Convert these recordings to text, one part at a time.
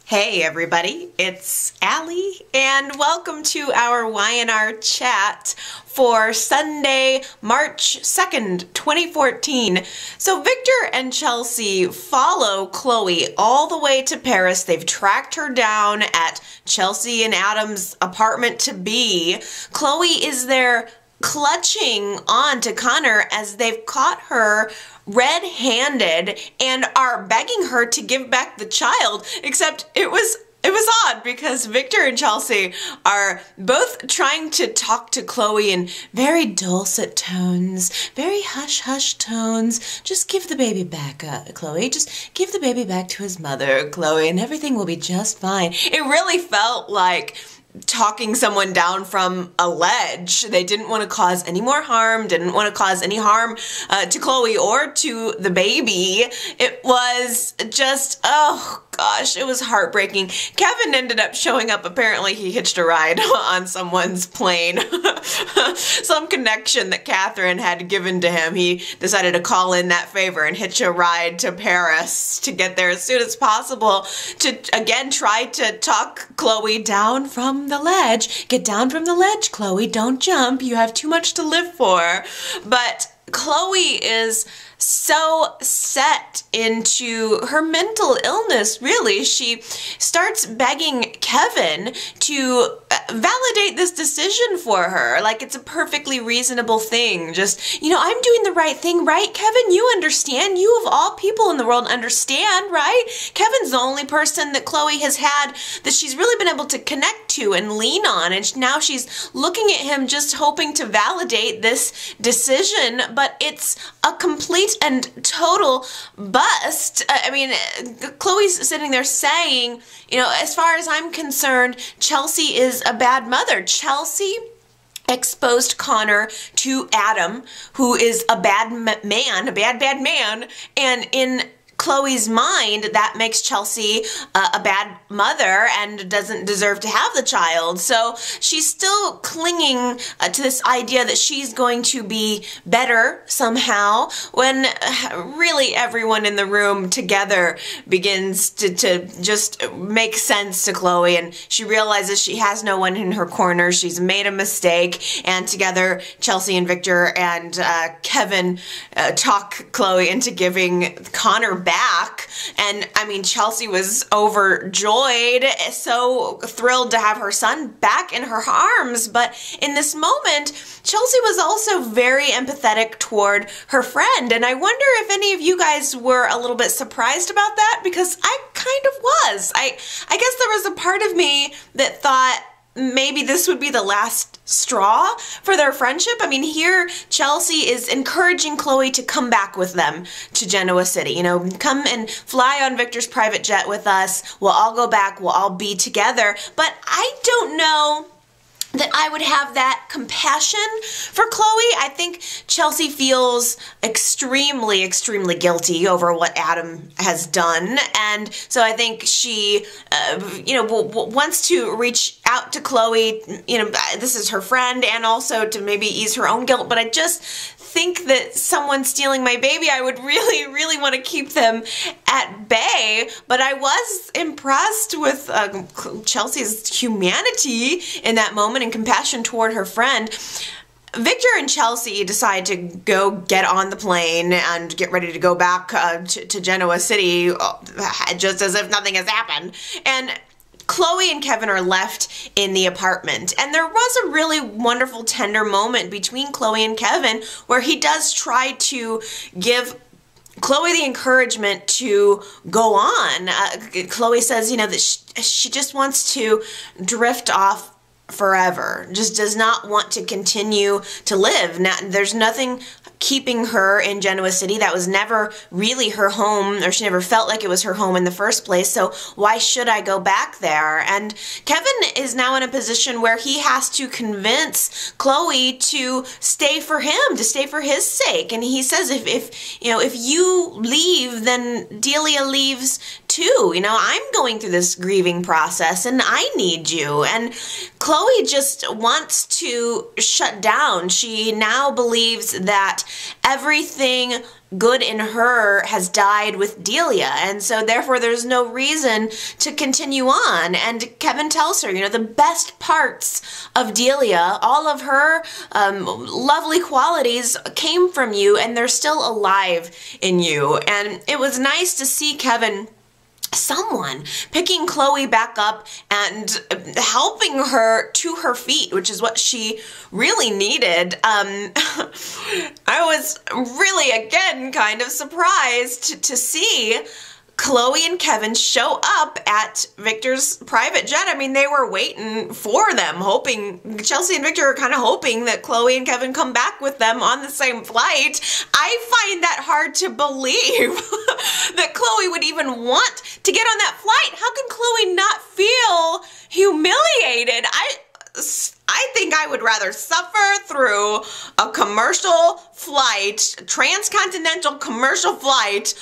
Hey everybody, it's Allie and welcome to our YNR chat for Sunday, March 2nd, 2014. So Victor and Chelsea follow Chloe all the way to Paris. They've tracked her down at Chelsea and Adam's apartment to be. Chloe is there clutching on to Connor as they've caught her red-handed and are begging her to give back the child, except it was odd because Victor and Chelsea are both trying to talk to Chloe in very dulcet tones, very hush-hush tones. Just give the baby back, Chloe. Just give the baby back to his mother, Chloe, and everything will be just fine. It really felt like talking someone down from a ledge. They didn't want to cause any more harm, didn't want to cause any harm to Chloe or to the baby. It was just, oh gosh, it was heartbreaking. Kevin ended up showing up. Apparently he hitched a ride on someone's plane. Some connection that Katherine had given to him. He decided to call in that favor and hitch a ride to Paris to get there as soon as possible to, again, try to talk Chloe down from the ledge. Get down from the ledge, Chloe. Don't jump. You have too much to live for. But Chloe is so set into her mental illness, really. She starts begging Kevin to validate this decision for her. Like it's a perfectly reasonable thing. Just, you know, I'm doing the right thing, right, Kevin? You understand. You of all people in the world understand, right? Kevin's the only person that Chloe has had that she's really been able to connect to and lean on. And now she's looking at him just hoping to validate this decision. But it's a complete and total bust. I mean, Chloe's sitting there saying, you know, as far as I'm concerned, Chelsea is a bad mother. Chelsea exposed Connor to Adam, who is a bad man, a bad man, and in Chloe's mind, that makes Chelsea a bad mother and doesn't deserve to have the child. So she's still clinging to this idea that she's going to be better somehow when really everyone in the room together begins to just make sense to Chloe, and she realizes she has no one in her corner. She's made a mistake, and together Chelsea and Victor and Kevin talk Chloe into giving Connor back. And I mean, Chelsea was overjoyed, so thrilled to have her son back in her arms. But in this moment, Chelsea was also very empathetic toward her friend. And I wonder if any of you guys were a little bit surprised about that, because I kind of was. I guess there was a part of me that thought maybe this would be the last straw for their friendship. I mean, here Chelsea is encouraging Chloe to come back with them to Genoa City. You know, come and fly on Victor's private jet with us. We'll all go back. We'll all be together. But I don't know that I would have that compassion for Chloe. I think Chelsea feels extremely, extremely guilty over what Adam has done. And so I think she, you know, wants to reach out to Chloe. You know, this is her friend, and also to maybe ease her own guilt. But I just think that someone stealing my baby, I would really, really want to keep them at bay. But I was impressed with Chelsea's humanity in that moment and compassion toward her friend. Victor and Chelsea decide to go get on the plane and get ready to go back to Genoa City, just as if nothing has happened. And Chloe and Kevin are left in the apartment, and there was a really wonderful, tender moment between Chloe and Kevin where he does try to give Chloe the encouragement to go on. Chloe says, you know, that she just wants to drift off forever, just does not want to continue to live. Now, there's nothing keeping her in Genoa City. That was never really her home, or she never felt like it was her home in the first place, so why should I go back there? And Kevin is now in a position where he has to convince Chloe to stay for him, to stay for his sake. And he says if you leave, then Delia leaves too. too. You know, I'm going through this grieving process and I need you. And Chloe just wants to shut down. She now believes that everything good in her has died with Delia, and so therefore there's no reason to continue on. And Kevin tells her, you know, the best parts of Delia, all of her lovely qualities came from you, and they're still alive in you. And it was nice to see Kevin, someone picking Chloe back up and helping her to her feet, which is what she really needed. I was really, again, kind of surprised to see Chloe and Kevin show up at Victor's private jet. I mean, they were waiting for them, hoping, Chelsea and Victor are kind of hoping that Chloe and Kevin come back with them on the same flight. I find that hard to believe that Chloe would even want to get on that flight. How can Chloe not feel humiliated? I think I would rather suffer through a commercial flight, transcontinental commercial flight,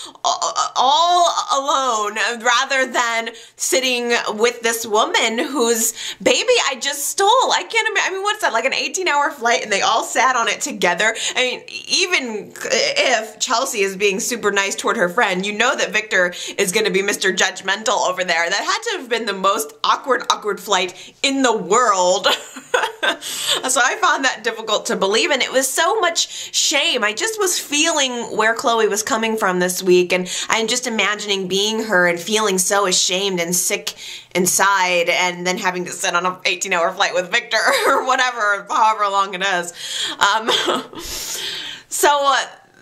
all alone, rather than sitting with this woman whose baby I just stole. I can't imagine. I mean, what's that, like an 18-hour flight and they all sat on it together? I mean, even if Chelsea is being super nice toward her friend, you know that Victor is going to be Mr. Judgmental over there. That had to have been the most awkward flight in the world. So I found that difficult to believe, and it was so much shame. I just was feeling where Chloe was coming from this week, and I'm just imagining being her and feeling so ashamed and sick inside, and then having to sit on an 18-hour flight with Victor or whatever, however long it is.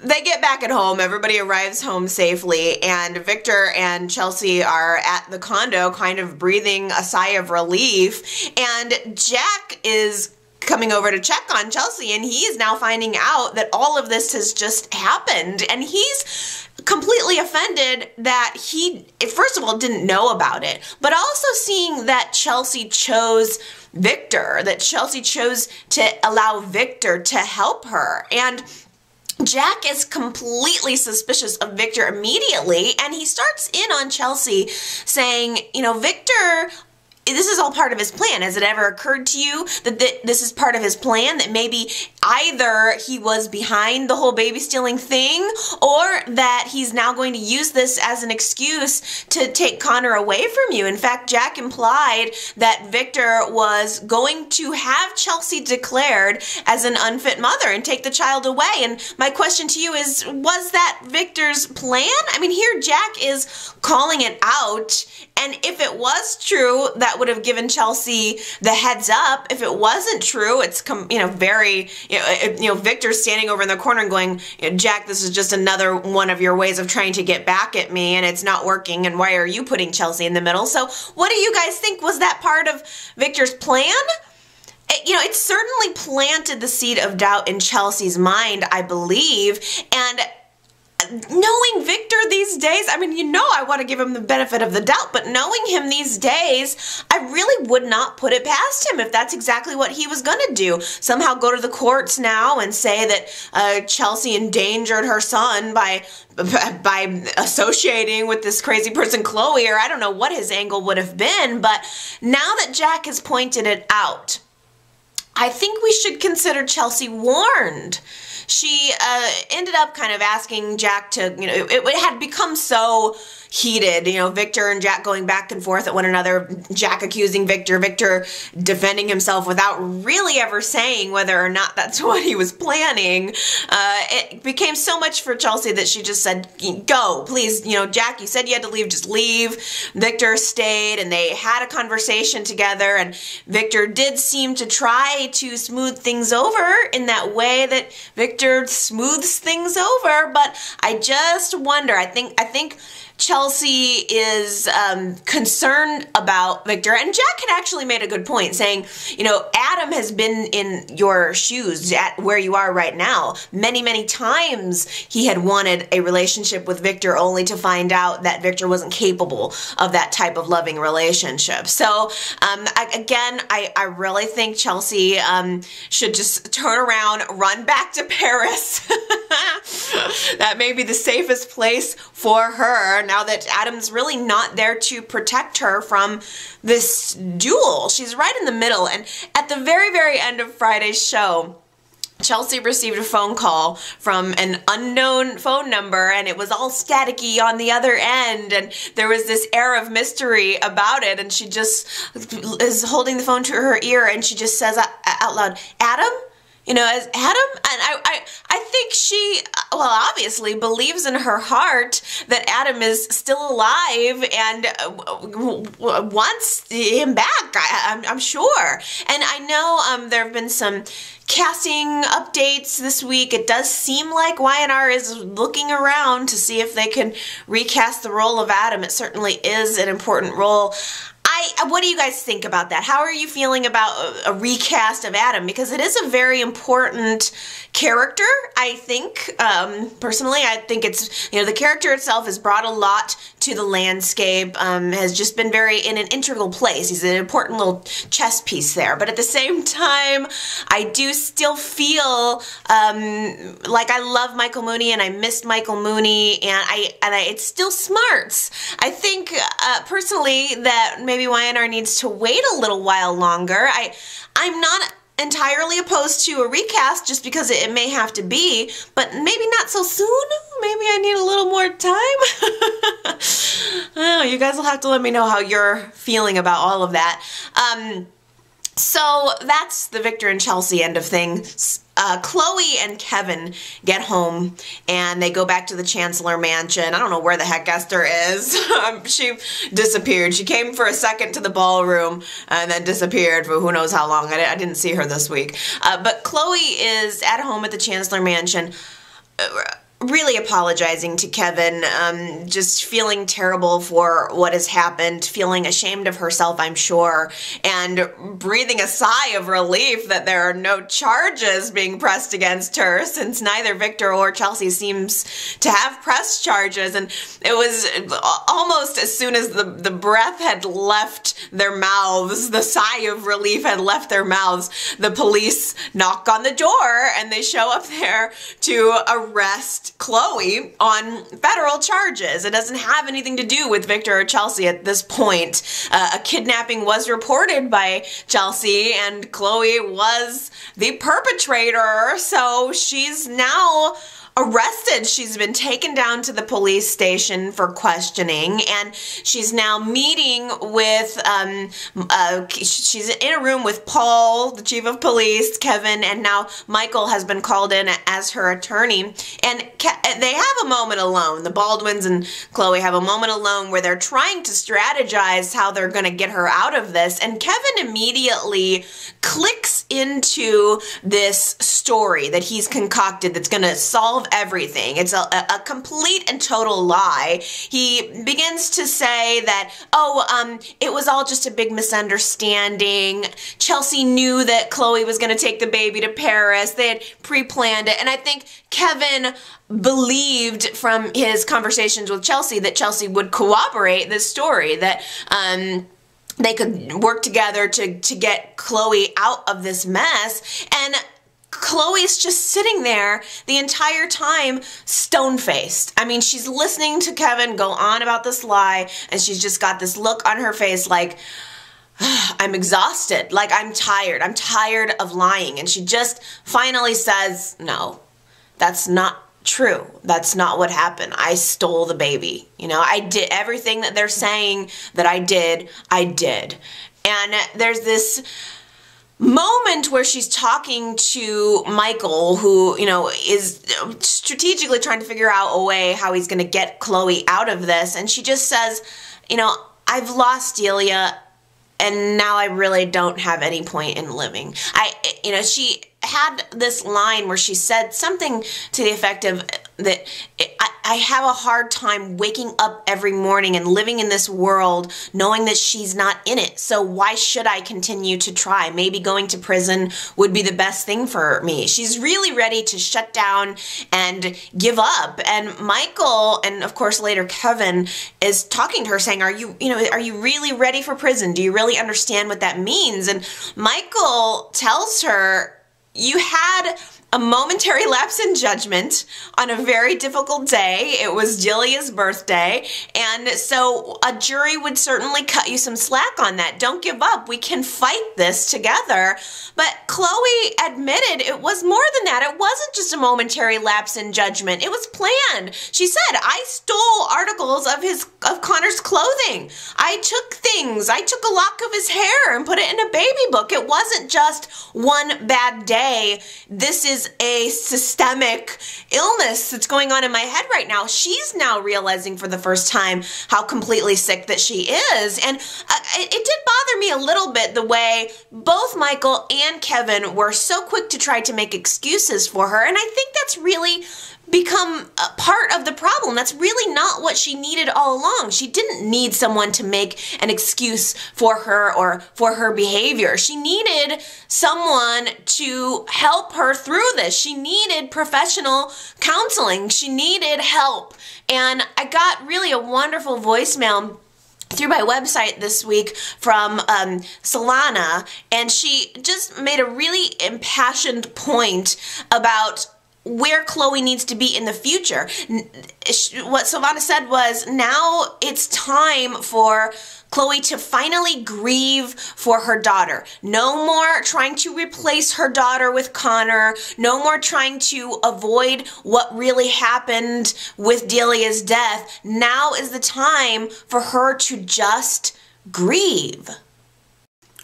They get back at home, everybody arrives home safely, and Victor and Chelsea are at the condo kind of breathing a sigh of relief, and Jack is coming over to check on Chelsea, and he is now finding out that all of this has just happened, and he's completely offended that he, first of all, didn't know about it, but also seeing that Chelsea chose Victor, that Chelsea chose to allow Victor to help her. And Jack is completely suspicious of Victor immediately, and he starts in on Chelsea saying, you know, Victor, this is all part of his plan. Has it ever occurred to you that this is part of his plan? That maybe either he was behind the whole baby stealing thing, or that he's now going to use this as an excuse to take Connor away from you. In fact, Jack implied that Victor was going to have Chelsea declared as an unfit mother and take the child away. And my question to you is, was that Victor's plan? I mean, here Jack is calling it out. And if it was true, that would have given Chelsea the heads up. If it wasn't true, it's Victor's standing over in the corner and going, Jack, this is just another one of your ways of trying to get back at me, and it's not working. And why are you putting Chelsea in the middle? So, what do you guys think? Was that part of Victor's plan? It certainly planted the seed of doubt in Chelsea's mind, I believe, and knowing Victor these days, I mean, I want to give him the benefit of the doubt, but knowing him these days, I really would not put it past him if that's exactly what he was going to do. Somehow go to the courts now and say that Chelsea endangered her son by associating with this crazy person, Chloe, or I don't know what his angle would have been, but now that Jack has pointed it out, I think we should consider Chelsea warned. She ended up kind of asking Jack to, it had become so heated, Victor and Jack going back and forth at one another, Jack accusing Victor, Victor defending himself without really ever saying whether or not that's what he was planning. It became so much for Chelsea that she just said, go, please, Jack, you said you had to leave, just leave. Victor stayed, and they had a conversation together, and Victor did seem to try to smooth things over in that way that Victor smooths things over, but I just wonder, I think Chelsea is concerned about Victor, and Jack had actually made a good point saying, Adam has been in your shoes at where you are right now. Many times he had wanted a relationship with Victor only to find out that Victor wasn't capable of that type of loving relationship. So I really think Chelsea should just turn around, run back to Paris. That may be the safest place for her. are now that Adam's really not there to protect her from this duel. She's right in the middle. And at the very, very end of Friday's show, Chelsea received a phone call from an unknown phone number, and it was all staticky on the other end, and there was this air of mystery about it, and she just is holding the phone to her ear, and she just says out loud, "Adam?" You know, as Adam, and I think she, well, obviously believes in her heart that Adam is still alive and wants him back, I'm sure. And I know there have been some casting updates this week. It does seem like Y&R is looking around to see if they can recast the role of Adam. It certainly is an important role. What do you guys think about that? How are you feeling about a recast of Adam? Because it is a very important character, I think. Personally, I think it's, you know, the character itself has brought a lot to the landscape, has just been very in an integral place. He's an important little chess piece there. But at the same time, I do still feel like I love Michael Mooney and I missed Michael Mooney, and it still smarts. I think personally that maybe Y&R needs to wait a little while longer. I'm not entirely opposed to a recast just because it may have to be, but maybe not so soon. Maybe I need a little more time. Oh, you guys will have to let me know how you're feeling about all of that. So that's the Victor and Chelsea end of things. Chloe and Kevin get home and they go back to the Chancellor Mansion. I don't know where the heck Esther is. She disappeared. She came for a second to the ballroom and then disappeared for who knows how long. I didn't see her this week. But Chloe is at home at the Chancellor Mansion, really apologizing to Kevin, just feeling terrible for what has happened, feeling ashamed of herself, I'm sure, and breathing a sigh of relief that there are no charges being pressed against her, since neither Victor or Chelsea seems to have pressed charges. And it was almost as soon as the breath had left their mouths, the sigh of relief had left their mouths, the police knock on the door and they show up there to arrest Chloe on federal charges. It doesn't have anything to do with Victor or Chelsea at this point. A kidnapping was reported by Chelsea and Chloe was the perpetrator, so she's now arrested. She's been taken down to the police station for questioning, and she's now meeting with, she's in a room with Paul, the chief of police, Kevin, and now Michael has been called in as her attorney. And they have a moment alone. The Baldwins and Chloe have a moment alone where they're trying to strategize how they're going to get her out of this, and Kevin immediately clicks into this story that he's concocted that's going to solve everything. It's a complete and total lie. He begins to say that, it was all just a big misunderstanding. Chelsea knew that Chloe was going to take the baby to Paris. They had pre-planned it. And I think Kevin believed from his conversations with Chelsea that Chelsea would corroborate this story, that they could work together to get Chloe out of this mess. And Chloe's just sitting there the entire time, stone-faced. I mean, she's listening to Kevin go on about this lie, and she's just got this look on her face like, I'm exhausted, like I'm tired of lying. And she just finally says, no, that's not true. That's not what happened. I stole the baby. You know, I did everything that they're saying that I did. And there's this moment where she's talking to Michael, who, you know, is strategically trying to figure out a way how he's going to get Chloe out of this. And she just says, you know, I've lost Delia, and now I really don't have any point in living. She had this line where she said something to the effect of that I have a hard time waking up every morning and living in this world knowing that she's not in it. So why should I continue to try? Maybe going to prison would be the best thing for me. She's really ready to shut down and give up. And Michael, and of course later Kevin, is talking to her saying, are you really ready for prison? Do you really understand what that means? And Michael tells her, you had a momentary lapse in judgment on a very difficult day. It was Jillia's birthday, and so a jury would certainly cut you some slack on that. Don't give up. We can fight this together. But Chloe admitted it was more than that. It wasn't just a momentary lapse in judgment. It was planned. She said, I stole articles of Connor's clothing. I took things. I took a lock of his hair and put it in a baby book. It wasn't just one bad day. This is a systemic illness that's going on in my head right now. She's now realizing for the first time how completely sick that she is. And it did bother me a little bit the way both Michael and Kevin were so quick to try to make excuses for her. And I think that's really become a part of the problem. That's really not what she needed all along. She didn't need someone to make an excuse for her or for her behavior. She needed someone to help her through this. She needed professional counseling. She needed help. And I got really a wonderful voicemail through my website this week from Solana, and she just made a really impassioned point about where Chloe needs to be in the future. What Savannah said was, now it's time for Chloe to finally grieve for her daughter. No more trying to replace her daughter with Connor. No more trying to avoid what really happened with Delia's death. Now is the time for her to just grieve.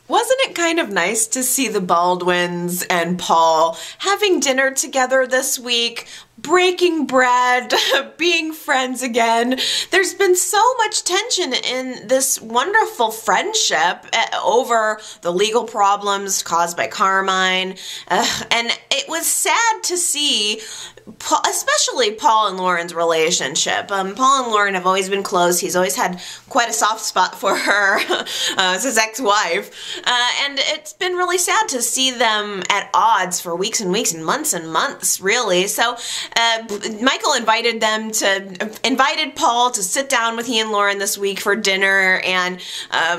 Wasn't it kind of nice to see the Baldwins and Paul having dinner together this week, breaking bread, being friends again? There's been so much tension in this wonderful friendship over the legal problems caused by Carmine, and it was sad to see, especially Paul and Lauren's relationship. Paul and Lauren have always been close. He's always had quite a soft spot for her as his ex-wife. And it's been really sad to see them at odds for weeks and weeks and months, really. So Michael invited Paul to sit down with he and Lauren this week for dinner, and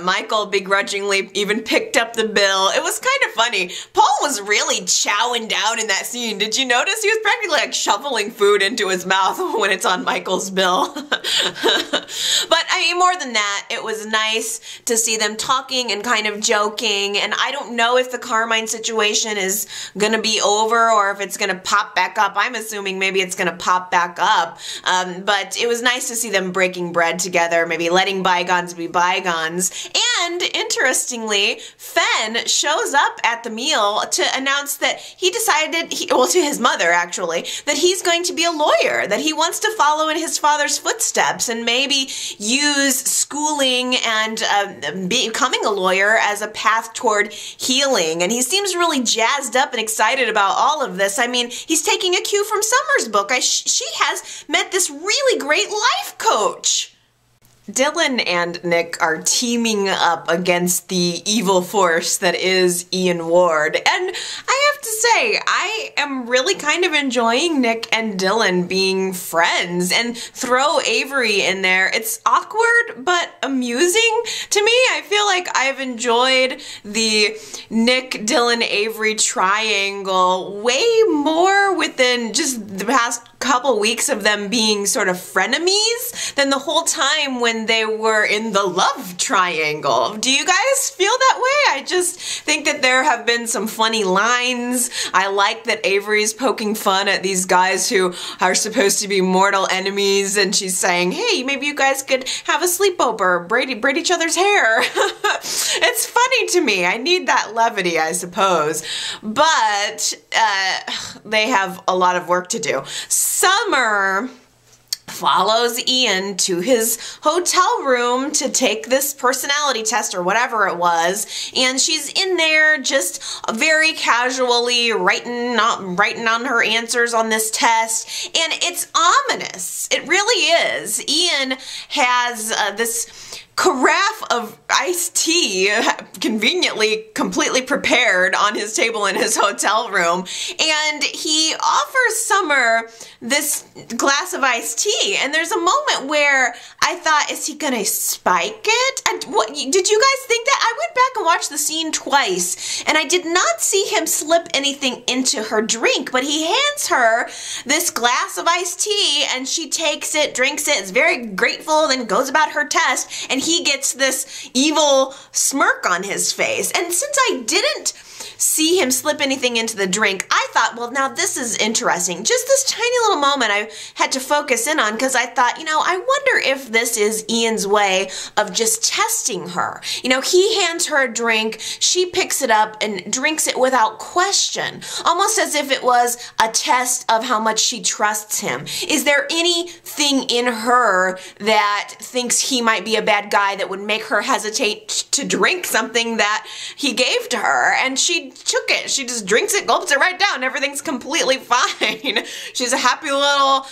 Michael begrudgingly even picked up the bill. It was kind of funny. Paul was really chowing down in that scene. Did you notice? He was practically like shoveling food into his mouth when it's on Michael's bill. But I mean, more than that, it was nice to see them talking and kind of joking, and I don't know if the Carmine situation is going to be over or if it's going to pop back up. I'm assuming maybe it's going to pop back up, but it was nice to see them breaking bread together, maybe letting bygones be bygones. And interestingly, Fenn shows up at the meal to announce that he decided, to his mother actually, that he's going to be a lawyer, that he wants to follow in his father's footsteps and maybe use schooling and becoming a lawyer as a path toward healing. And he seems really jazzed up and excited about all of this. I mean, he's taking a cue from Summer's book. She has met this really great life coach. Dylan and Nick are teaming up against the evil force that is Ian Ward. And I have to say, I am really kind of enjoying Nick and Dylan being friends, and throw Avery in there. It's awkward but amusing to me. I feel like I've enjoyed the Nick, Dylan, Avery triangle way more within just the past couple weeks of them being sort of frenemies than the whole time when they were in the love triangle. Do you guys feel that way? I just think that there have been some funny lines. I like that Avery's poking fun at these guys who are supposed to be mortal enemies, and she's saying, hey, maybe you guys could have a sleepover, braid each other's hair. It's funny to me. I need that levity, I suppose. But they have a lot of work to do. Summer follows Ian to his hotel room to take this personality test or whatever it was, and she's in there just very casually writing on her answers on this test, and it's ominous. It really is. Ian has this carafe of, iced tea conveniently completely prepared on his table in his hotel room, and he offers Summer this glass of iced tea, and there's a moment where I thought, is he gonna spike it? And what did you guys think that? I went back and watched the scene twice, and I did not see him slip anything into her drink, but he hands her this glass of iced tea, and she takes it, drinks it, is very grateful, then goes about her test, and he gets this evil smirk on his face. And since I didn't see him slip anything into the drink, I thought, well, now this is interesting. Just this tiny little moment I had to focus in on, because I thought, you know, I wonder if this is Ian's way of just testing her. You know, he hands her a drink, she picks it up and drinks it without question, almost as if it was a test of how much she trusts him. Is there anything in her that thinks he might be a bad guy that would make her hesitate to drink something that he gave to her? And she took it. She just drinks it, gulps it right down. Everything's completely fine. She's a happy little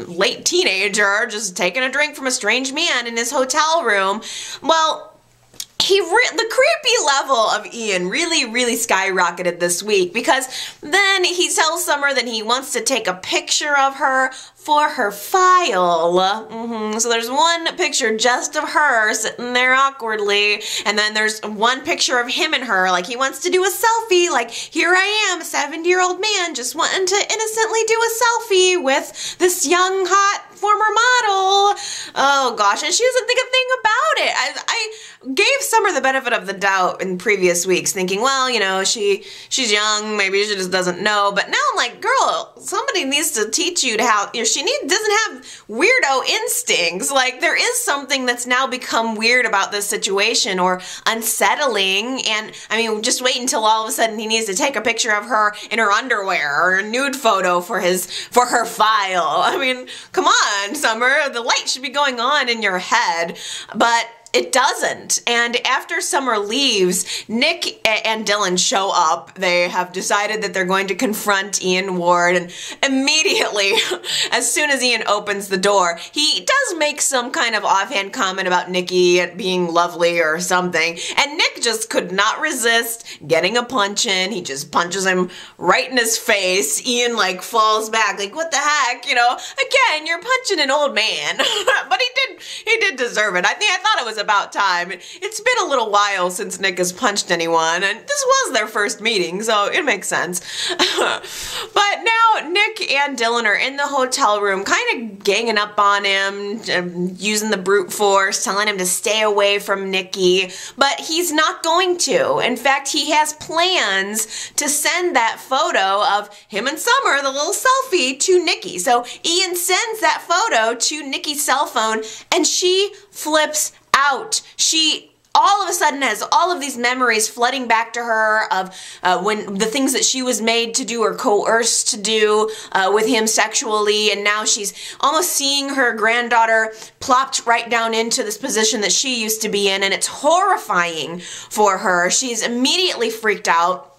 late teenager just taking a drink from a strange man in his hotel room. Well, the creepy level of Ian really skyrocketed this week, because then he tells Summer that he wants to take a picture of her for her file. So there's one picture just of her sitting there awkwardly, and then there's one picture of him and her, like he wants to do a selfie, like here I am, a 70-year-old man just wanting to innocently do a selfie with this young hot former model. Oh gosh, and she doesn't think a thing about it. I gave Summer the benefit of the doubt in previous weeks, thinking, well, you know, she's young, maybe she just doesn't know. But now I'm like, girl, somebody needs to teach you how, you know, doesn't have weirdo instincts. Like, there is something that's now become weird about this situation, or unsettling. And I mean, just wait until all of a sudden he needs to take a picture of her in her underwear or a nude photo for her file. I mean, come on, Summer, the light should be going on in your head. But it doesn't. And after Summer leaves, Nick and Dylan show up. They have decided that they're going to confront Ian Ward, and immediately, as soon as Ian opens the door, he does make some kind of offhand comment about Nikki being lovely or something, and Nick just could not resist getting a punch in. He just punches him right in his face. Ian like falls back, like, what the heck, you know, again, you're punching an old man. But he did deserve it. I thought it was about time. It's been a little while since Nick has punched anyone, and this was their first meeting, so it makes sense. But now Nick and Dylan are in the hotel room, kind of ganging up on him, using the brute force, telling him to stay away from Nikki, but he's not going to. In fact, he has plans to send that photo of him and Summer, the little selfie, to Nikki. So Ian sends that photo to Nikki's cell phone, and she flips out. She all of a sudden has all of these memories flooding back to her of when the things that she was made to do or coerced to do with him sexually, and now she's almost seeing her granddaughter plopped right down into this position that she used to be in, and it's horrifying for her. She's immediately freaked out.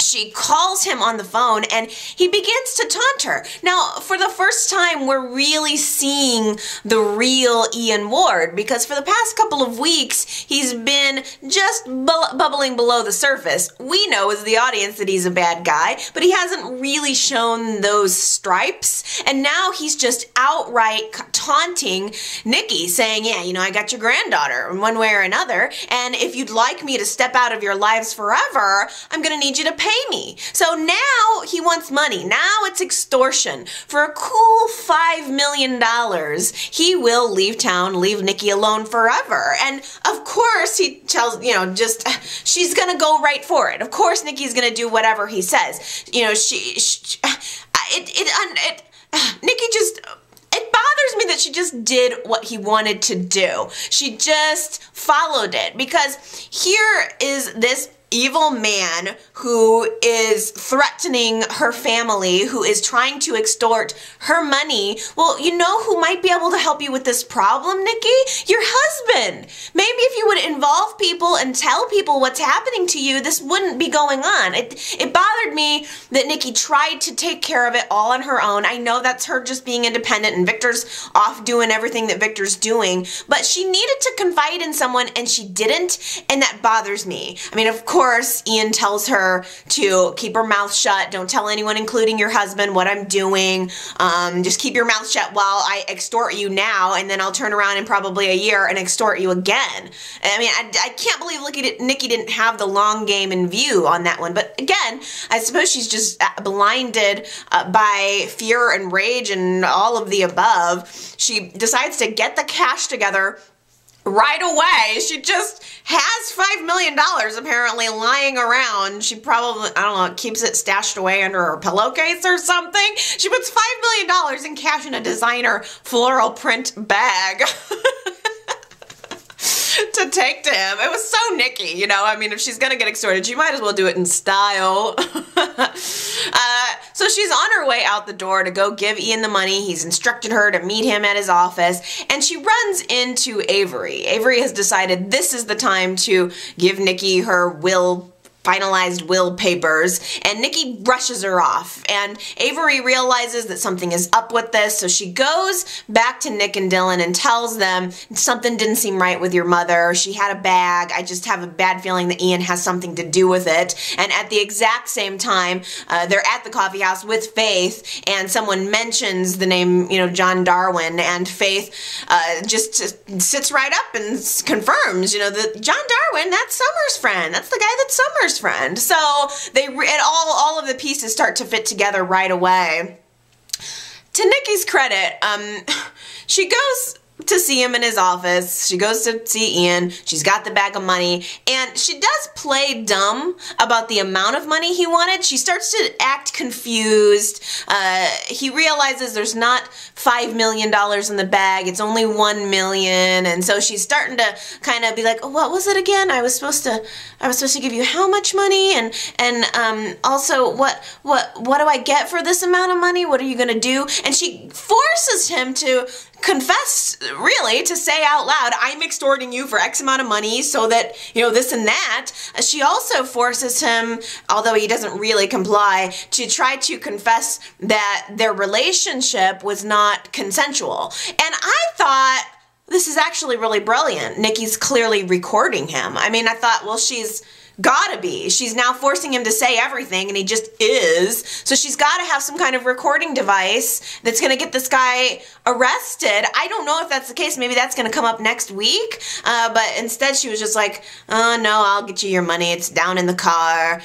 She calls him on the phone, and he begins to taunt her. Now, for the first time, we're really seeing the real Ian Ward, because for the past couple of weeks, he's been just bubbling below the surface. We know as the audience that he's a bad guy, but he hasn't really shown those stripes, and now he's just outright taunting Nikki, saying, yeah, you know, I got your granddaughter in one way or another, and if you'd like me to step out of your lives forever, I'm gonna need you to pay me. So now he wants money. Now it's extortion. For a cool $5 million, he will leave town, leave Nikki alone forever. And of course he tells, you know, just, she's gonna go right for it. Of course Nikki's gonna do whatever he says. You know, Nikki just, it bothers me that she just did what he wanted to do. She just followed it, because here is this evil man who is threatening her family, who is trying to extort her money. Well, you know who might be able to help you with this problem, Nikki? Your husband. Maybe if you would involve people and tell people what's happening to you, this wouldn't be going on. It bothered me that Nikki tried to take care of it all on her own. I know that's her just being independent and Victor's off doing everything that Victor's doing, but she needed to confide in someone and she didn't, and that bothers me. I mean, of course, Ian tells her to keep her mouth shut. Don't tell anyone, including your husband, what I'm doing. Just keep your mouth shut while I extort you now, and then I'll turn around in probably a year and extort you again. I mean, I can't believe Nikki didn't have the long game in view on that one. But again, I suppose she's just blinded by fear and rage and all of the above. She decides to get the cash together right away. She just has $5 million apparently lying around. She probably, I don't know, keeps it stashed away under her pillowcase or something. She puts $5 million in cash in a designer floral print bag to take to him. It was so Nikki, you know. I mean, if she's gonna get extorted, she might as well do it in style. So she's on her way out the door to go give Ian the money. He's instructed her to meet him at his office, and she runs into Avery. Avery has decided this is the time to give Nikki her finalized will papers, and Nikki brushes her off, and Avery realizes that something is up with this, so she goes back to Nick and Dylan and tells them something didn't seem right with your mother. She had a bag. I just have a bad feeling that Ian has something to do with it. And at the exact same time, they're at the coffee house with Faith, and someone mentions the name, you know, John Darwin, and Faith just sits right up and confirms, you know, that John Darwin, that's Summer's friend. That's the guy that Summer's friend. So all of the pieces start to fit together right away. To Nikki's credit, she goes to see him in his office. She goes to see Ian. She's got the bag of money, and she does play dumb about the amount of money he wanted. She starts to act confused. He realizes there's not $5 million in the bag. It's only $1 million, and so she's starting to kind of be like, oh, what was it again? I was supposed to give you how much money, and also what do I get for this amount of money? What are you gonna do? And she forces him to confess, really, to say out loud, I'm extorting you for X amount of money so that, you know, this and that. She also forces him, although he doesn't really comply, to try to confess that their relationship was not consensual. And I thought, this is actually really brilliant. Nikki's clearly recording him. I mean, I thought, well, she's gotta be. She's now forcing him to say everything, and he just is. So she's gotta have some kind of recording device that's gonna get this guy arrested. I don't know if that's the case. Maybe that's gonna come up next week. But instead she was just like, oh no, I'll get you your money. It's down in the car.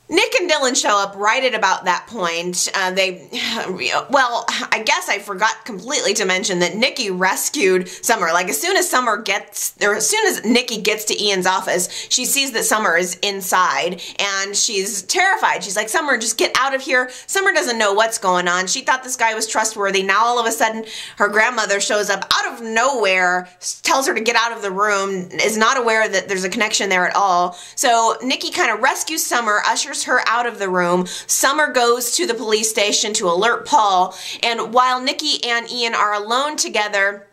Nick and Dylan show up right at about that point. Well, I guess I forgot completely to mention that Nikki rescued Summer. Like, as soon as Nikki gets to Ian's office, she sees that Summer is inside, and she's terrified. She's like, Summer, just get out of here. Summer doesn't know what's going on. She thought this guy was trustworthy. Now all of a sudden, her grandmother shows up out of nowhere, tells her to get out of the room, is not aware that there's a connection there at all. So Nikki kind of rescues Summer, ushers her out of the room. Summer goes to the police station to alert Paul, and while Nikki and Ian are alone together,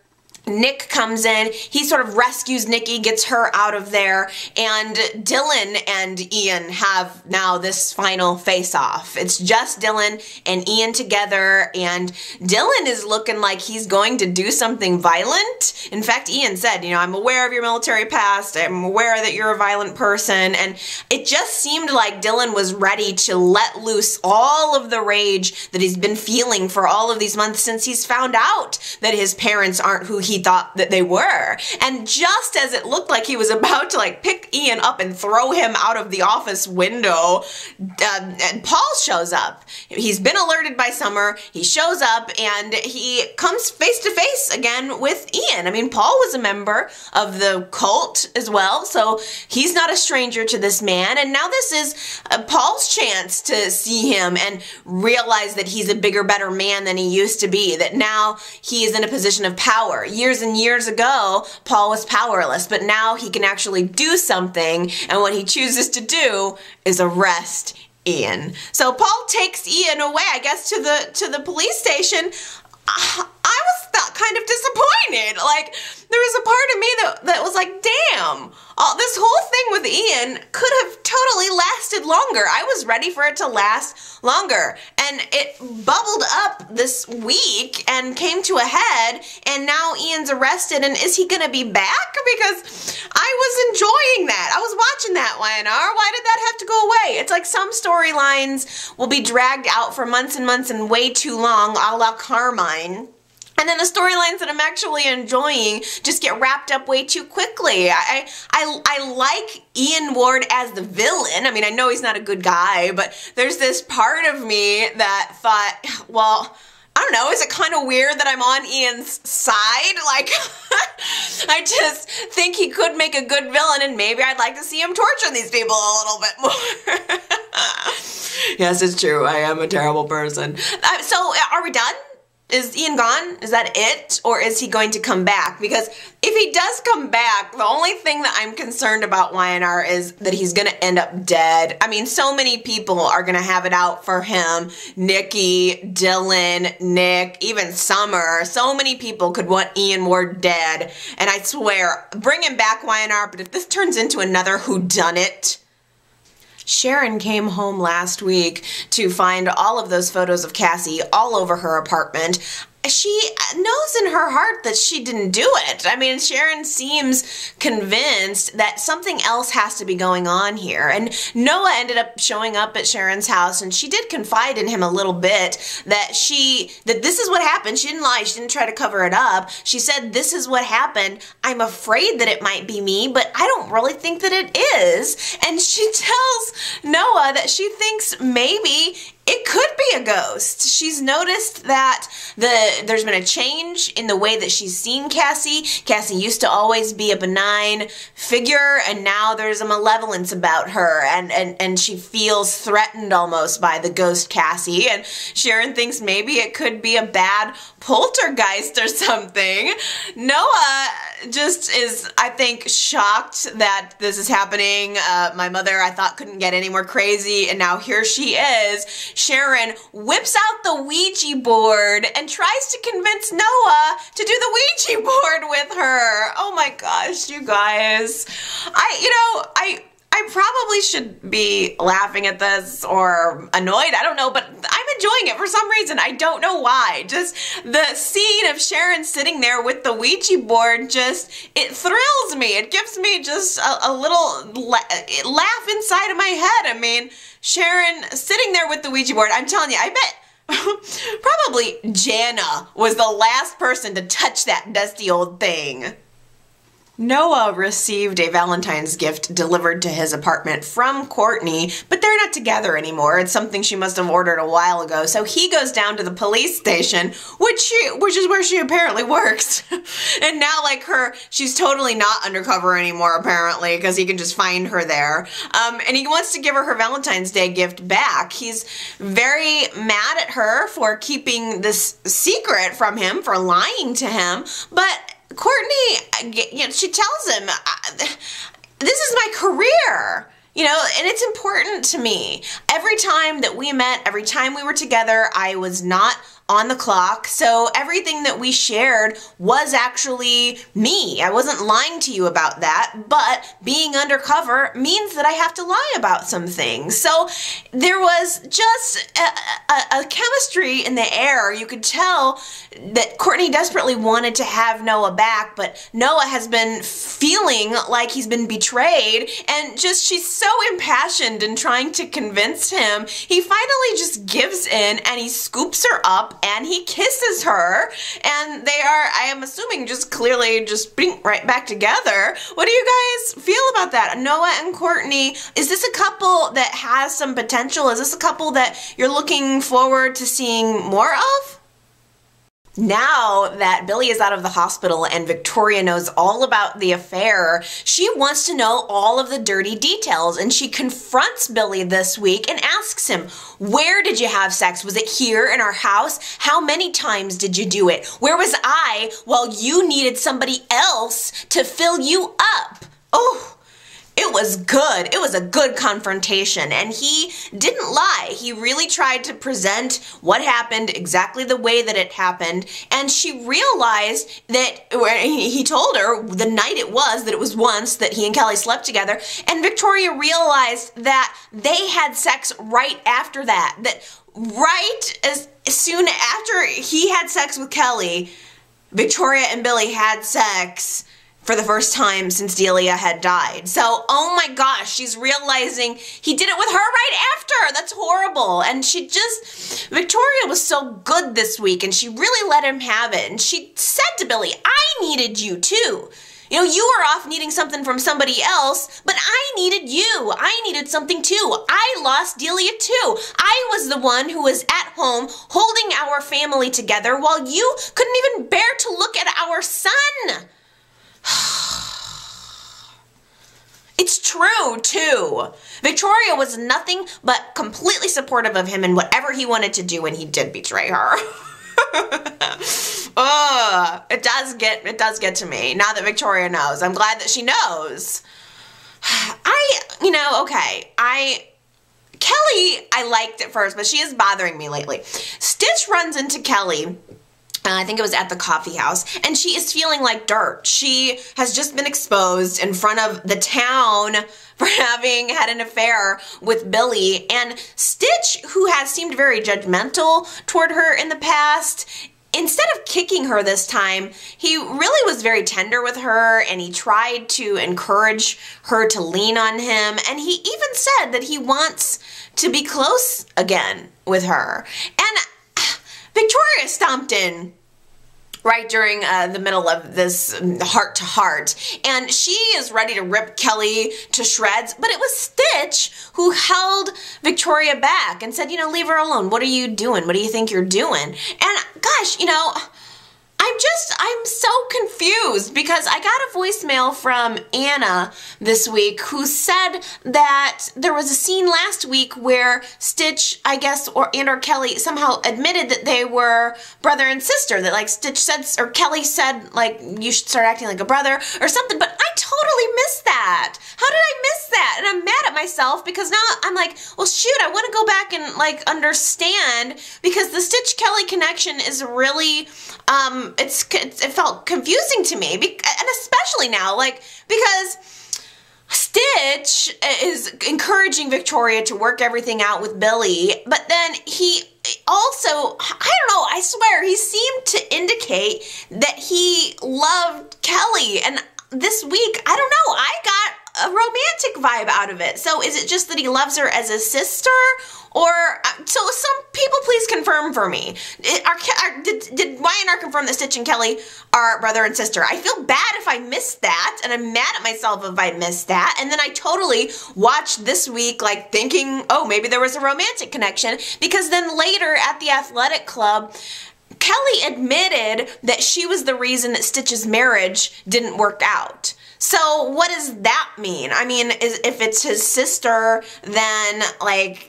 Nick comes in, he sort of rescues Nikki, gets her out of there, and Dylan and Ian have now this final face-off. It's just Dylan and Ian together, and Dylan is looking like he's going to do something violent. In fact, Ian said, you know, I'm aware of your military past, I'm aware that you're a violent person, and it just seemed like Dylan was ready to let loose all of the rage that he's been feeling for all of these months since he's found out that his parents aren't who he thought that they were. And just as it looked like he was about to like pick Ian up and throw him out of the office window, and Paul shows up. He's been alerted by Summer. He shows up and he comes face to face again with Ian. I mean, Paul was a member of the cult as well, so he's not a stranger to this man. And now this is Paul's chance to see him and realize that he's a bigger, better man than he used to be, that now he is in a position of power. years and years ago, Paul was powerless, but now he can actually do something, and what he chooses to do is arrest Ian. So Paul takes Ian away, I guess, to the police station. I was kind of disappointed. Like, there was a part of me that was like, damn, this whole thing with Ian could have totally lasted longer. I was ready for it to last longer. And it bubbled up this week and came to a head, and now Ian's arrested, and is he gonna be back? Because I was enjoying that. I was watching that, YNR. Why did that have to go away? It's like some storylines will be dragged out for months and months and way too long, a la Carmine. And then the storylines that I'm actually enjoying just get wrapped up way too quickly. I like Ian Ward as the villain. I mean, I know he's not a good guy, but there's this part of me that thought, well, I don't know, is it kind of weird that I'm on Ian's side? Like, I just think he could make a good villain, and maybe I'd like to see him torture these people a little bit more. Yes, it's true. I am a terrible person. So, are we done? Is Ian gone? Is that it? Or is he going to come back? Because if he does come back, the only thing that I'm concerned about, YNR, is that he's going to end up dead. I mean, so many people are going to have it out for him. Nikki, Dylan, Nick, even Summer. So many people could want Ian Ward dead. And I swear, bring him back, YNR, but if this turns into another whodunit. Sharon came home last week to find all of those photos of Cassie all over her apartment. She knows in her heart that she didn't do it. I mean, Sharon seems convinced that something else has to be going on here. And Noah ended up showing up at Sharon's house, and she did confide in him a little bit that this is what happened. She didn't lie. She didn't try to cover it up. She said, this is what happened. I'm afraid that it might be me, but I don't really think that it is. And she tells Noah that she thinks maybe it could be a ghost. She's noticed that there's been a change in the way that she's seen Cassie. Cassie used to always be a benign figure, and now there's a malevolence about her, and she feels threatened almost by the ghost Cassie. And Sharon thinks maybe it could be a bad poltergeist or something. Noah just is, I think, shocked that this is happening. My mother, I thought, couldn't get any more crazy, and now here she is. Sharon whips out the Ouija board and tries to convince Noah to do the Ouija board with her. Oh my gosh, you guys. I probably should be laughing at this or annoyed, I don't know, but I'm enjoying it for some reason. I don't know why. Just the scene of Sharon sitting there with the Ouija board it thrills me. It gives me just a little laugh inside of my head. I mean, Sharon sitting there with the Ouija board, I'm telling you, I bet probably Jana was the last person to touch that dusty old thing. Noah received a Valentine's gift delivered to his apartment from Courtney, but they're not together anymore. It's something she must have ordered a while ago. So he goes down to the police station, which is where she apparently works. And now, like, she's totally not undercover anymore, apparently, because he can just find her there. And he wants to give her Valentine's Day gift back. He's very mad at her for keeping this secret from him, for lying to him, but Courtney, she tells him, this is my career, and it's important to me. Every time that we met, every time we were together, I was not on the clock, so everything that we shared was actually me. I wasn't lying to you about that, but being undercover means that I have to lie about some things. So there was just a chemistry in the air. You could tell that Courtney desperately wanted to have Noah back, but Noah has been feeling like he's been betrayed, and she's so impassioned in trying to convince him. He finally just gives in, and he scoops her up and he kisses her, and they are, I am assuming, clearly being right back together. What do you guys feel about that? Noah and Courtney, is this a couple that has some potential? Is this a couple that you're looking forward to seeing more of? Now that Billy is out of the hospital and Victoria knows all about the affair, she wants to know all of the dirty details, and she confronts Billy this week and asks him, where did you have sex? Was it here in our house? How many times did you do it? Where was I while you needed somebody else to fill you up? Oh, it was good. It was a good confrontation, and he didn't lie. He really tried to present what happened exactly the way that it happened, and she realized that he told her the night it was once that he and Kelly slept together, and Victoria realized that they had sex right after that. That right as soon after he had sex with Kelly, Victoria and Billy had sex for the first time since Delia had died. So, oh my gosh, she's realizing he did it with her right after. That's horrible. And Victoria was so good this week, and she really let him have it. And she said to Billy, I needed you too. You know, you were off needing something from somebody else, but I needed you. I needed something too. I lost Delia too. I was the one who was at home holding our family together while you couldn't even bear to look at our son. It's true, too. Victoria was nothing but completely supportive of him in whatever he wanted to do, and he did betray her. It does get to me now that Victoria knows. I'm glad that she knows. Kelly, I liked at first, but she is bothering me lately. Stitch runs into Kelly, I think it was at the coffee house, and she is feeling like dirt. She has just been exposed in front of the town for having had an affair with Billy, and Stitch, who has seemed very judgmental toward her in the past, instead of kicking her this time, he really was very tender with her, and he tried to encourage her to lean on him, and he even said that he wants to be close again with her. And Victoria stomped in right during the middle of this heart-to-heart, and she is ready to rip Kelly to shreds, but it was Stitch who held Victoria back and said, leave her alone. What are you doing? What do you think you're doing? And gosh, I'm so confused because I got a voicemail from Anna this week who said that there was a scene last week where Stitch, I guess, or Kelly somehow admitted that they were brother and sister, that Stitch said, or Kelly said, you should start acting like a brother or something, but I totally missed that. How did I miss that? And I'm mad at myself because now I'm like, well, shoot, I want to go back and understand, because the Stitch-Kelly connection is really, it felt confusing to me, and especially now, because Stitch is encouraging Victoria to work everything out with Billy, but then he also, I don't know, I swear, he seemed to indicate that he loved Kelly, and this week, I don't know, I got a romantic vibe out of it. So is it just that he loves her as a sister? Or, so some people please confirm for me. Did Y&R confirm that Stitch and Kelly are brother and sister? I feel bad if I missed that, and I'm mad at myself if I missed that. And then I totally watched this week thinking, oh, maybe there was a romantic connection, because then later at the athletic club, Kelly admitted that she was the reason that Stitch's marriage didn't work out. So what does that mean? I mean, if it's his sister, then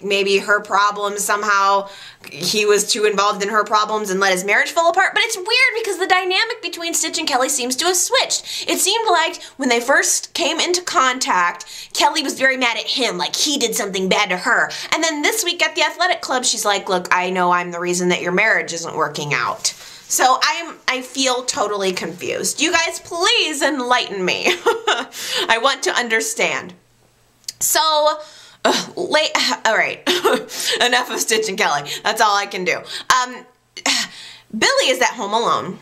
maybe her problems somehow, he was too involved in her problems and let his marriage fall apart. But it's weird because the dynamic between Stitch and Kelly seems to have switched. It seemed like when they first came into contact, Kelly was very mad at him, he did something bad to her. And then this week at the athletic club, she's like, look, I know I'm the reason that your marriage isn't working out. So I feel totally confused. You guys, please enlighten me. I want to understand. So, all right, enough of Stitch and Kelly. That's all I can do. Billy is at home alone,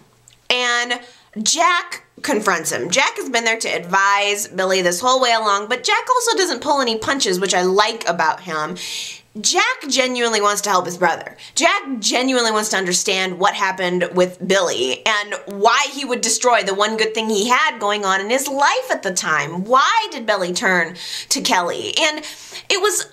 and Jack confronts him. Jack has been there to advise Billy this whole way along, but Jack also doesn't pull any punches, which I like about him. Jack genuinely wants to help his brother. Jack genuinely wants to understand what happened with Billy and why he would destroy the one good thing he had going on in his life at the time. Why did Billy turn to Kelly? And it was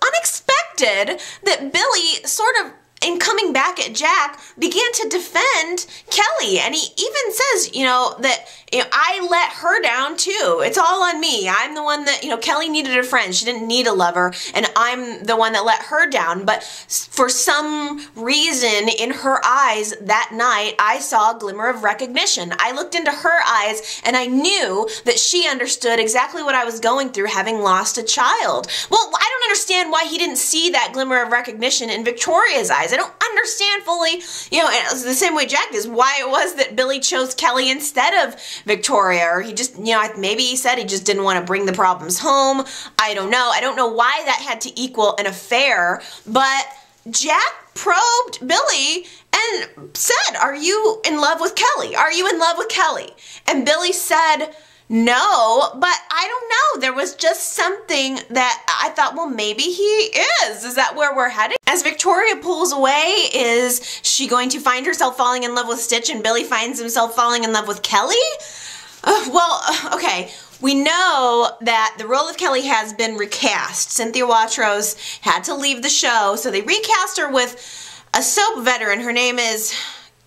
unexpected that Billy sort of in coming back at Jack, began to defend Kelly. And he even says, that, I let her down too. It's all on me. I'm the one that, Kelly needed a friend. She didn't need a lover. And I'm the one that let her down. But for some reason in her eyes that night, I saw a glimmer of recognition. I looked into her eyes and I knew that she understood exactly what I was going through, having lost a child. Well, I don't understand why he didn't see that glimmer of recognition in Victoria's eyes. I don't understand fully, and the same way Jack does, why it was that Billy chose Kelly instead of Victoria, or he just, maybe he said he just didn't want to bring the problems home. I don't know. I don't know why that had to equal an affair, but Jack probed Billy and said, are you in love with Kelly? Are you in love with Kelly? And Billy said, no, but I don't know. There was just something that I thought, well, maybe he is. Is that where we're heading? As Victoria pulls away, is she going to find herself falling in love with Stitch and Billy finds himself falling in love with Kelly? Okay. We know that the role of Kelly has been recast. Cynthia Watros had to leave the show, so they recast her with a soap veteran. Her name is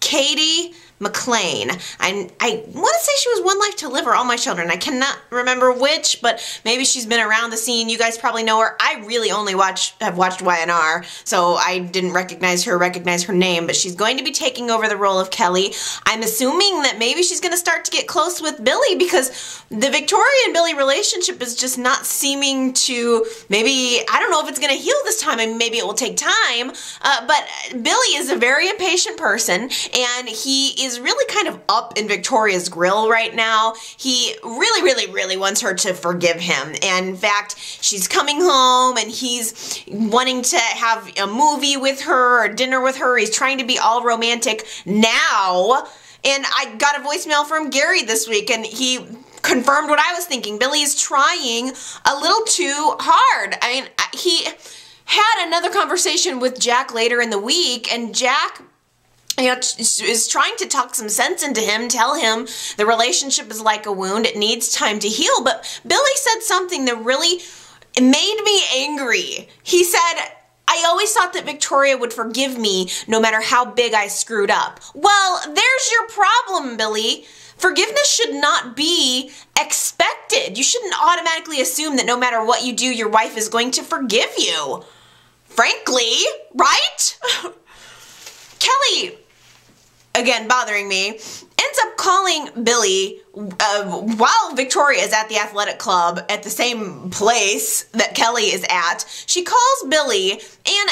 Katie McLean. I want to say she was One Life to Live or All My Children. I cannot remember which, but maybe she's been around the scene. You guys probably know her. I really only have watched YNR, so I didn't recognize her name, but she's going to be taking over the role of Kelly. I'm assuming that maybe she's going to start to get close with Billy because the Victoria and Billy relationship is just not seeming to, maybe, I don't know if it's going to heal this time and maybe it will take time, but Billy is a very impatient person and he is really kind of up in Victoria's grill right now. He really wants her to forgive him. And in fact, she's coming home and he's wanting to have a movie with her or dinner with her. He's trying to be all romantic now. And I got a voicemail from Gary this week and he confirmed what I was thinking. Billy is trying a little too hard. I mean, he had another conversation with Jack later in the week and Jack is trying to talk some sense into him, tell him the relationship is like a wound, it needs time to heal, but Billy said something that really made me angry. He said, I always thought that Victoria would forgive me no matter how big I screwed up. Well, there's your problem, Billy. Forgiveness should not be expected. You shouldn't automatically assume that no matter what you do, your wife is going to forgive you. Frankly, right? Kelly, again, bothering me, ends up calling Billy while Victoria is at the athletic club at the same place that Kelly is at. She calls Billy and,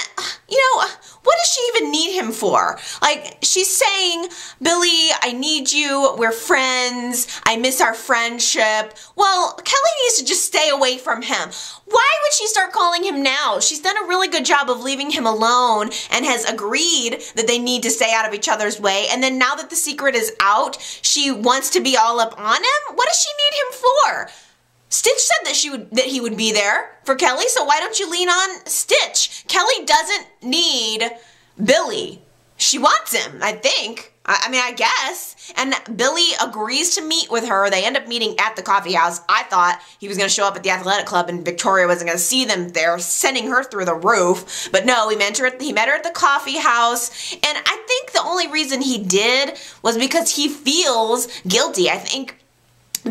what does she even need him for? Like, she's saying, Billy, I need you, we're friends, I miss our friendship. Well, Kelly needs to just stay away from him. Why would she start calling him now? She's done a really good job of leaving him alone and has agreed that they need to stay out of each other's way. And then now that the secret is out, she wants to be all up on him? What does she need him for? Stitch said that he would be there for Kelly, so why don't you lean on Stitch? Kelly doesn't need Billy. She wants him, I think. I guess. And Billy agrees to meet with her. They end up meeting at the coffee house. I thought he was going to show up at the athletic club and Victoria wasn't going to see them there, sending her through the roof. But no, he met her at the coffee house. And I think the only reason he did was because he feels guilty. I think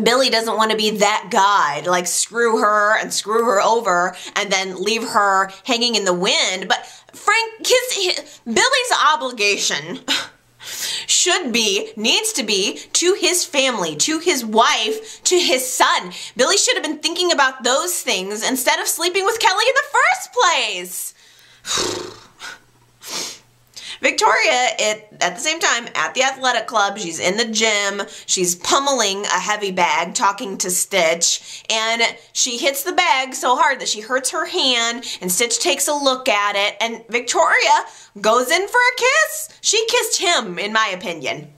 Billy doesn't want to be that guy to like screw her and screw her over and then leave her hanging in the wind. But Frank, Billy's obligation needs to be to his family, to his wife, to his son. Billy should have been thinking about those things instead of sleeping with Kelly in the first place. Victoria, at the same time, at the athletic club, she's in the gym, she's pummeling a heavy bag, talking to Stitch, and she hits the bag so hard that she hurts her hand, and Stitch takes a look at it, and Victoria goes in for a kiss. She kissed him, in my opinion.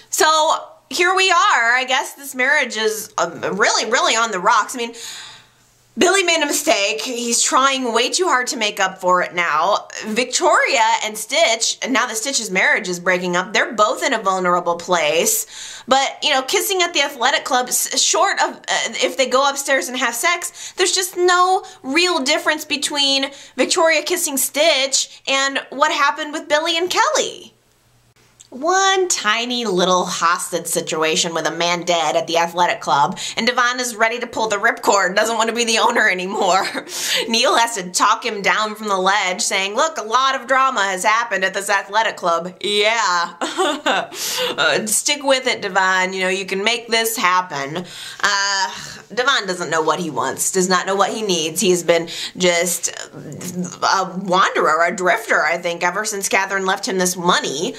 So, here we are. I guess this marriage is really on the rocks. I mean, Billy made a mistake. He's trying way too hard to make up for it now. Victoria and Stitch, now that Stitch's marriage is breaking up, they're both in a vulnerable place. But, you know, kissing at the athletic club, short of if they go upstairs and have sex, there's just no real difference between Victoria kissing Stitch and what happened with Billy and Kelly. One tiny little hostage situation with a man dead at the athletic club, and Devon is ready to pull the ripcord, doesn't want to be the owner anymore. Neil has to talk him down from the ledge, saying, look, a lot of drama has happened at this athletic club. Yeah. Stick with it, Devon. You know, you can make this happen. Devon doesn't know what he wants, does not know what he needs. He's been just a wanderer, a drifter, I think, ever since Katherine left him this money.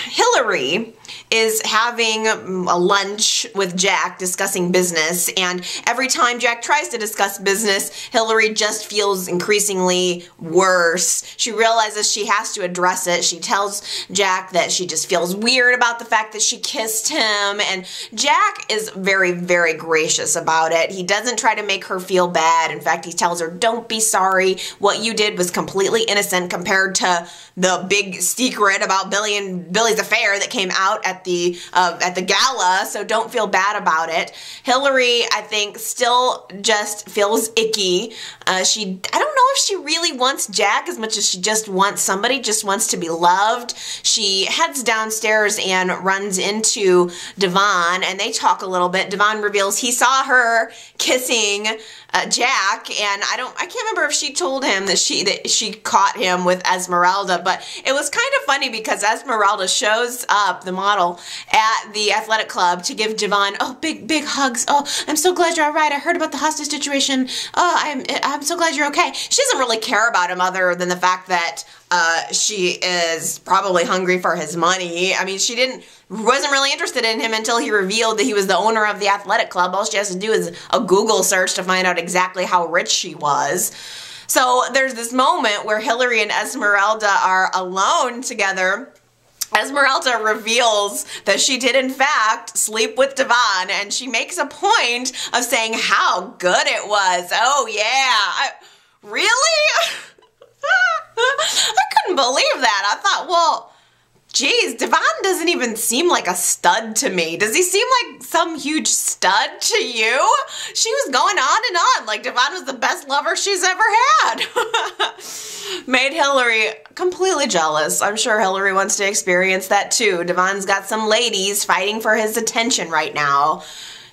Hillary is having a lunch with Jack discussing business, and every time Jack tries to discuss business, Hillary just feels increasingly worse. She realizes she has to address it. She tells Jack that she just feels weird about the fact that she kissed him, and Jack is very, very gracious about it. He doesn't try to make her feel bad. In fact, he tells her, don't be sorry. What you did was completely innocent compared to the big secret about Billy's affair that came out at the gala, so don't feel bad about it. Hillary, I think, still just feels icky. I don't know if she really wants Jack as much as she just wants somebody, just wants to be loved. She heads downstairs and runs into Devon, and they talk a little bit. Devon reveals he saw her kissing Jack, and I can't remember if she told him that she caught him with Esmeralda, but it was kind of funny because Esmeralda shows up, the model, at the athletic club to give Devon, big hugs. Oh, I'm so glad you're all right. I heard about the hostage situation. Oh, I'm so glad you're okay. She doesn't really care about him other than the fact that she is probably hungry for his money. I mean, wasn't really interested in him until he revealed that he was the owner of the athletic club. All she has to do is a Google search to find out exactly how rich she was. So there's this moment where Hillary and Esmeralda are alone together. Esmeralda reveals that she did in fact sleep with Devon, and she makes a point of saying how good it was. Oh yeah, really? I couldn't believe that. I thought, well, geez, Devon doesn't even seem like a stud to me. Does he seem like some huge stud to you? She was going on and on like Devon was the best lover she's ever had. Made Hillary completely jealous. I'm sure Hillary wants to experience that too. Devon's got some ladies fighting for his attention right now.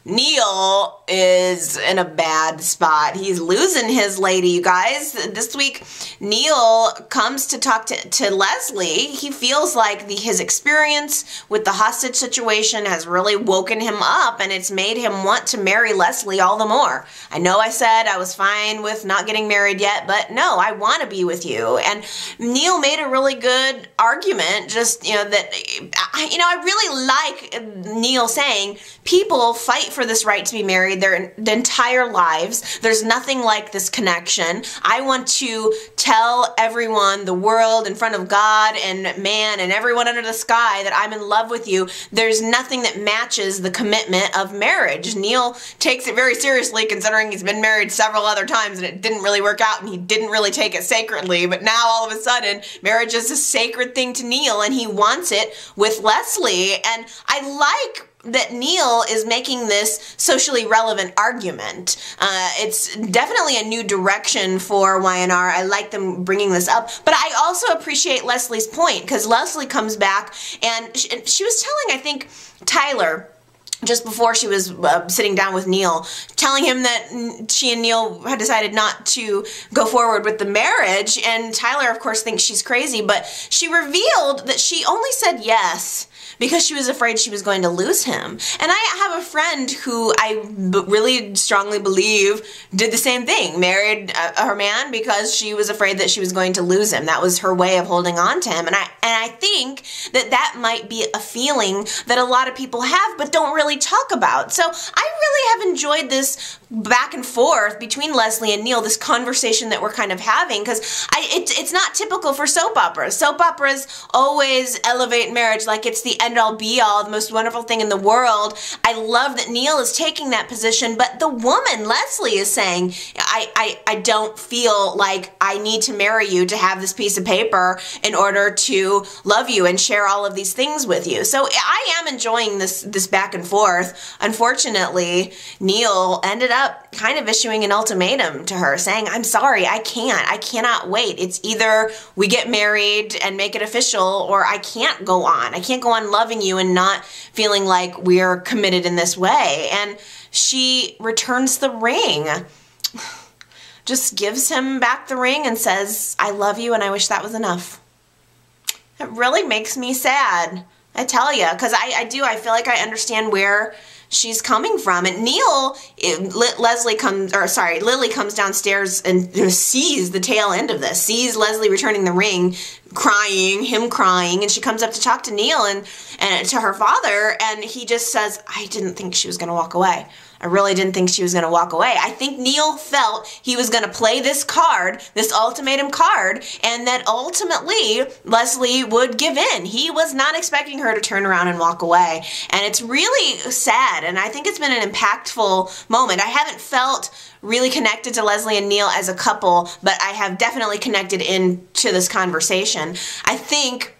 Neil is in a bad spot. He's losing his lady, you guys. This week, Neil comes to talk to Leslie. He feels like his experience with the hostage situation has really woken him up, and it's made him want to marry Leslie all the more. I know I said I was fine with not getting married yet, but no, I want to be with you. And Neil made a really good argument, just, I really like Neil saying people fight for this right to be married their entire lives. There's nothing like this connection. I want to tell everyone, the world, in front of God and man and everyone under the sky that I'm in love with you. There's nothing that matches the commitment of marriage. Neil takes it very seriously, considering he's been married several other times and it didn't really work out, and he didn't really take it sacredly, but now all of a sudden marriage is a sacred thing to Neil, and he wants it with Leslie. And I like that Neil is making this socially relevant argument. It's definitely a new direction for Y&R. I like them bringing this up, but I also appreciate Leslie's point, because Leslie comes back and she was telling, I think, Tyler, just before she was sitting down with Neil, telling him that she and Neil had decided not to go forward with the marriage, and Tyler, of course, thinks she's crazy, but she revealed that she only said yes because she was afraid she was going to lose him. And I have a friend who I really strongly believe did the same thing, married her man because she was afraid that she was going to lose him. That was her way of holding on to him. And I think that might be a feeling that a lot of people have but don't really talk about. So I really have enjoyed this back and forth between Leslie and Neil, this conversation that we're kind of having, because it's not typical for soap operas. Soap operas always elevate marriage like it's the the end-all be-all, the most wonderful thing in the world. I love that Neil is taking that position, but the woman, Leslie, is saying, I don't feel like I need to marry you to have this piece of paper in order to love you and share all of these things with you. So I am enjoying this back and forth. Unfortunately, Neil ended up kind of issuing an ultimatum to her, saying, I'm sorry, I cannot wait. It's either we get married and make it official, or I can't go on. I can't go on loving you and not feeling like we're committed in this way. And she returns the ring. Just gives him back the ring and says, I love you and I wish that was enough. It really makes me sad, I tell you, because I feel like I understand where she's coming from. And Lily comes downstairs and sees the tail end of this, sees Leslie returning the ring, crying, and she comes up to talk to Neil and to her father, and he just says, I didn't think she was going to walk away. I really didn't think she was going to walk away. I think Neil felt he was going to play this card, this ultimatum card, and that ultimately Leslie would give in. He was not expecting her to turn around and walk away. And it's really sad, and I think it's been an impactful moment. I haven't felt really connected to Leslie and Neil as a couple, but I have definitely connected into this conversation. I think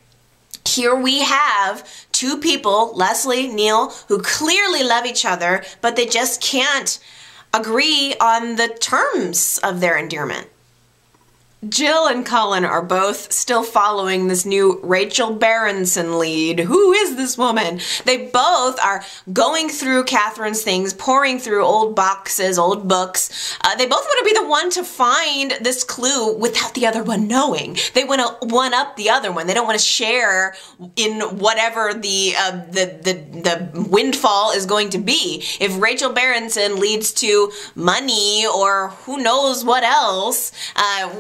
here we have two people, Leslie, Neil, who clearly love each other, but they just can't agree on the terms of their endearment. Jill and Colin are both still following this new Rachel Berenson lead. Who is this woman? They both are going through Katherine's things, pouring through old boxes, old books. They both want to be the one to find this clue without the other one knowing. They want to one-up the other one. They don't want to share in whatever the windfall is going to be. If Rachel Berenson leads to money or who knows what else,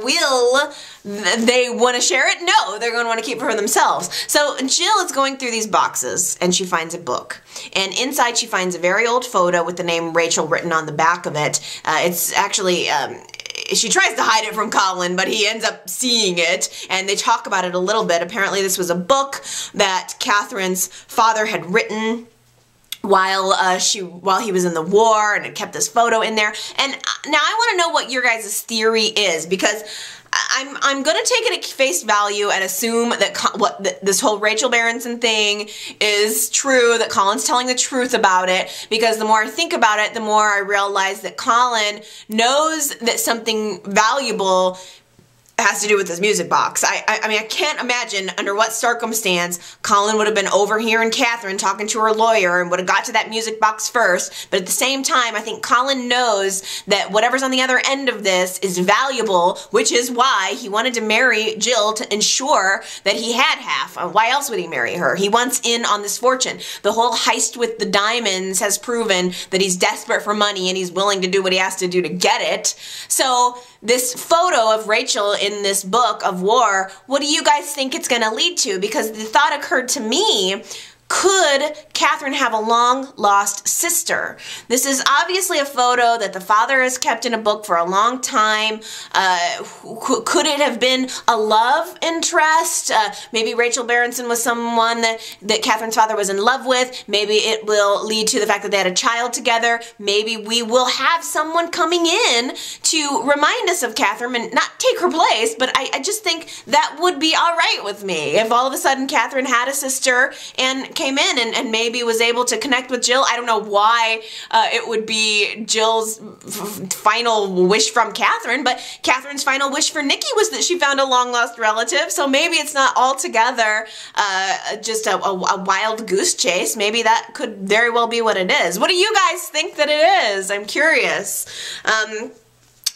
will they want to share it? No, they're going to want to keep it for themselves. So Jill is going through these boxes and she finds a book. And inside she finds a very old photo with the name Rachel written on the back of it. It's actually... she tries to hide it from Colin, but he ends up seeing it, and they talk about it a little bit. Apparently this was a book that Katherine's father had written while he was in the war, and it kept this photo in there. And now I want to know what your guys' theory is, because I'm going to take it at face value and assume that this whole Rachel Berenson thing is true, that Colin's telling the truth about it, because the more I think about it, the more I realize that Colin knows that something valuable has to do with this music box. I mean, I can't imagine under what circumstance Colin would have been overhearing Katherine talking to her lawyer and would have got to that music box first. But at the same time, I think Colin knows that whatever's on the other end of this is valuable, which is why he wanted to marry Jill, to ensure that he had half. Why else would he marry her? He wants in on this fortune. The whole heist with the diamonds has proven that he's desperate for money and he's willing to do what he has to do to get it. So this photo of Rachel in this book of war, what do you guys think it's going to lead to? Because the thought occurred to me, could Katherine have a long-lost sister? This is obviously a photo that the father has kept in a book for a long time. Could it have been a love interest? Maybe Rachel Berenson was someone that Katherine's father was in love with. Maybe it will lead to the fact that they had a child together. Maybe we will have someone coming in to remind us of Katherine and not take her place, but I just think that would be all right with me. If all of a sudden Katherine had a sister and came in and maybe was able to connect with Jill. I don't know why it would be Jill's final wish from Katherine, but Katherine's final wish for Nikki was that she found a long-lost relative, so maybe it's not altogether just a wild goose chase. Maybe that could very well be what it is. What do you guys think that it is? I'm curious.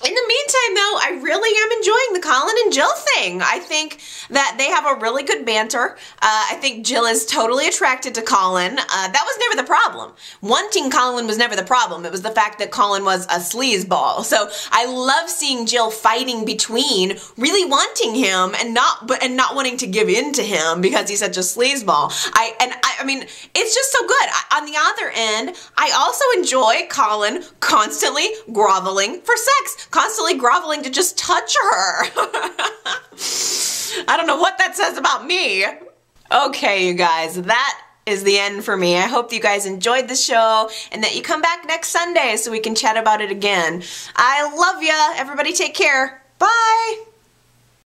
In the meantime, though, I really am enjoying the Colin and Jill thing. I think that they have a really good banter. I think Jill is totally attracted to Colin. That was never the problem. Wanting Colin was never the problem. It was the fact that Colin was a sleazeball. So I love seeing Jill fighting between really wanting him and not wanting to give in to him because he's such a sleazeball. I mean, it's just so good. On the other end, I also enjoy Colin constantly groveling for sex. Constantly groveling to just touch her. I don't know what that says about me. Okay, you guys, that is the end for me. I hope you guys enjoyed the show and that you come back next Sunday so we can chat about it again. I love ya. Everybody take care. Bye.